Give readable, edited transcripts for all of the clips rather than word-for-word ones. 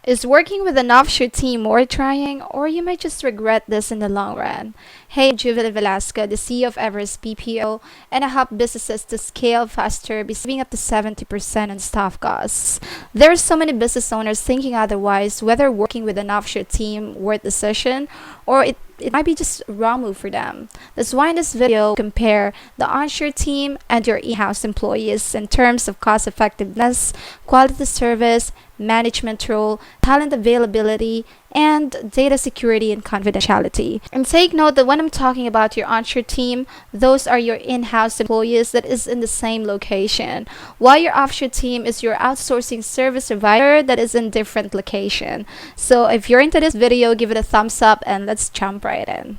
Is working with an offshore team worth trying, or you might just regret this in the long run? Hey, I'm Juvenile Velasco, the CEO of Everest BPO, and I help businesses to scale faster by saving up to 70% on staff costs. There are so many business owners thinking otherwise, whether working with an offshore team worth the decision, or it might be just a wrong move for them. That's why in this video, compare the onshore team and your in-house employees in terms of cost effectiveness, quality service, management role, talent availability, and data security and confidentiality. And take note that when I'm talking about your onshore team, those are your in-house employees that is in the same location, while your offshore team is your outsourcing service provider that is in different location. So if you're into this video, give it a thumbs up and let's jump right in.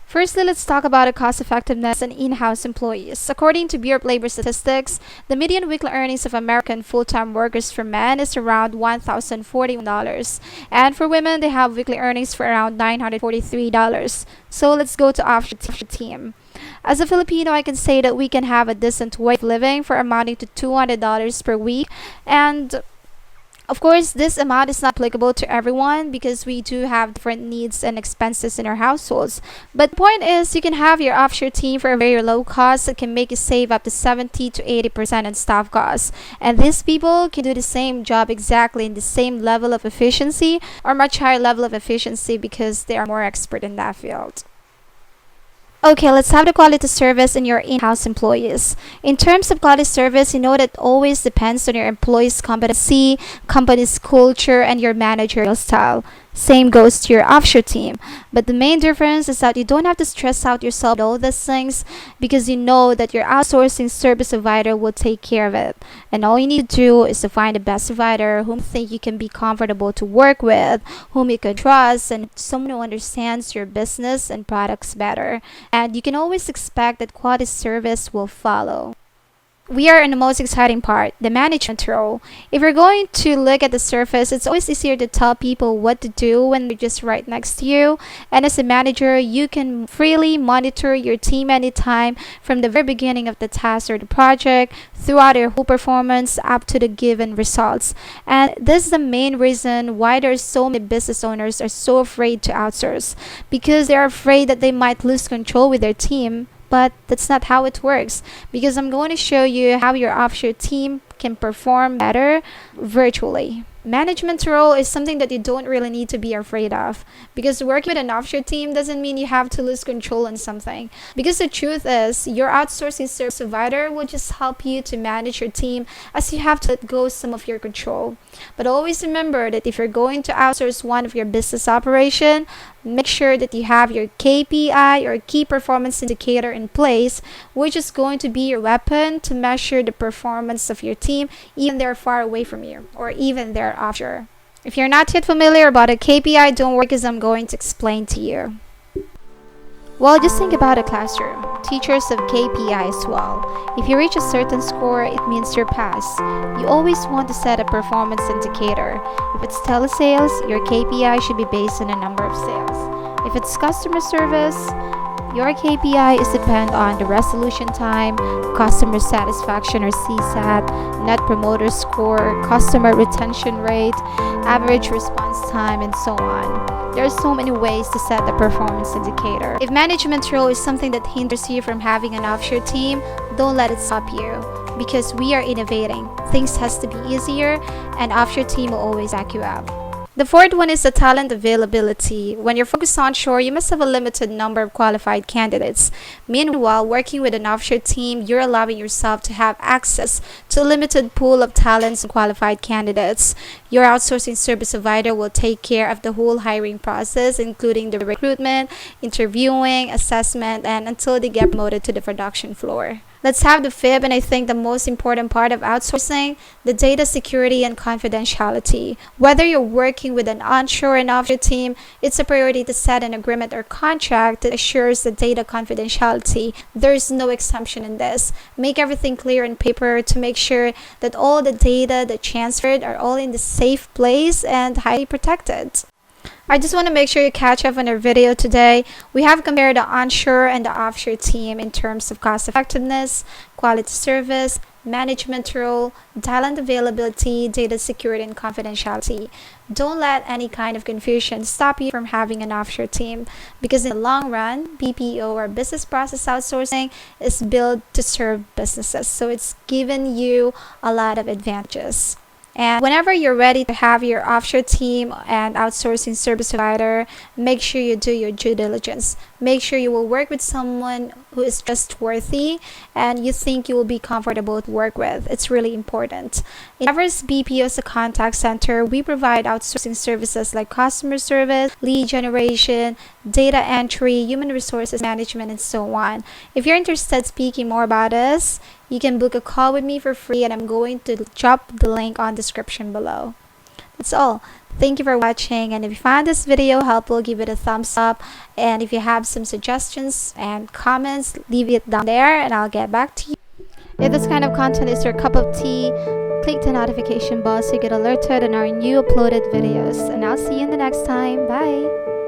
Firstly, let's talk about the cost effectiveness and in-house employees. According to Bureau of Labor Statistics, the median weekly earnings of American full-time workers for men is around $1,041, and for women, they have weekly earnings for around $943. So let's go to offshore team. As a Filipino, I can say that we can have a decent way of living for amounting to $200 per week, and of course, this amount is not applicable to everyone because we do have different needs and expenses in our households. But the point is, you can have your offshore team for a very low cost that can make you save up to 70 to 80% on staff costs. And these people can do the same job exactly in the same level of efficiency or much higher level of efficiency because they are more expert in that field. Okay, let's have the quality service in your in-house employees. In terms of quality service, you know that always depends on your employees' competency, company's culture, and your managerial style. Same goes to your offshore team. But the main difference is that you don't have to stress out yourself with all these things because you know that your outsourcing service provider will take care of it. And all you need to do is to find the best provider whom you think you can be comfortable to work with, whom you can trust, and someone who understands your business and products better. And you can always expect that quality service will follow. We are in the most exciting part, the management role. If you're going to look at the surface, it's always easier to tell people what to do when they're just right next to you. And as a manager, you can freely monitor your team anytime from the very beginning of the task or the project throughout their whole performance up to the given results. And this is the main reason why there's so many business owners are so afraid to outsource, because they're afraid that they might lose control with their team. But that's not how it works, because I'm going to show you how your offshore team can perform better virtually. Management role is something that you don't really need to be afraid of, because working with an offshore team doesn't mean you have to lose control on something. Because the truth is, your outsourcing service provider will just help you to manage your team, as you have to let go some of your control. But always remember that if you're going to outsource one of your business operation, make sure that you have your KPI or key performance indicator in place, which is going to be your weapon to measure the performance of your team, even they're far away from you or even they're offshore. If you're not yet familiar about a KPI, don't worry, because I'm going to explain to you. Well, just think about a classroom. Teachers have KPI as well. If you reach a certain score, it means you're passed. You always want to set a performance indicator. If it's telesales, your KPI should be based on the number of sales. If it's customer service, your KPI is depend on the resolution time, customer satisfaction or CSAT, net promoter score, customer retention rate, average response time, and so on. There are so many ways to set the performance indicator. If management role is something that hinders you from having an offshore team, don't let it stop you, because we are innovating. Things has to be easier, and offshore team will always back you up. The fourth one is the talent availability. When you're focused onshore, you must have a limited number of qualified candidates. Meanwhile, working with an offshore team, you're allowing yourself to have access to a limited pool of talents and qualified candidates. Your outsourcing service provider will take care of the whole hiring process, including the recruitment, interviewing, assessment, and until they get promoted to the production floor. Let's have the fifth, and I think the most important part of outsourcing, the data security and confidentiality. Whether you're working with an onshore and offshore team, it's a priority to set an agreement or contract that assures the data confidentiality. There's no exemption in this. Make everything clear on paper to make sure that all the data that transferred are all in the safe place and highly protected. I just want to make sure you catch up on our video today. We have compared the onshore and the offshore team in terms of cost effectiveness, quality service, management role, talent availability, data security, and confidentiality. Don't let any kind of confusion stop you from having an offshore team, because in the long run, BPO or business process outsourcing is built to serve businesses. So it's given you a lot of advantages. And whenever you're ready to have your offshore team and outsourcing service provider, make sure you do your due diligence. Make sure you will work with someone who is trustworthy and you think you will be comfortable to work with. It's really important. In Everest BPO as a contact center, we provide outsourcing services like customer service, lead generation, data entry, human resources management, and so on. If you're interested in speaking more about us, you can book a call with me for free, and I'm going to drop the link on description below. That's all. Thank you for watching, and if you found this video helpful, give it a thumbs up, and if you have some suggestions and comments, leave it down there and I'll get back to you. If this kind of content is your cup of tea, click the notification bell so you get alerted on our new uploaded videos, and I'll see you in the next time. Bye.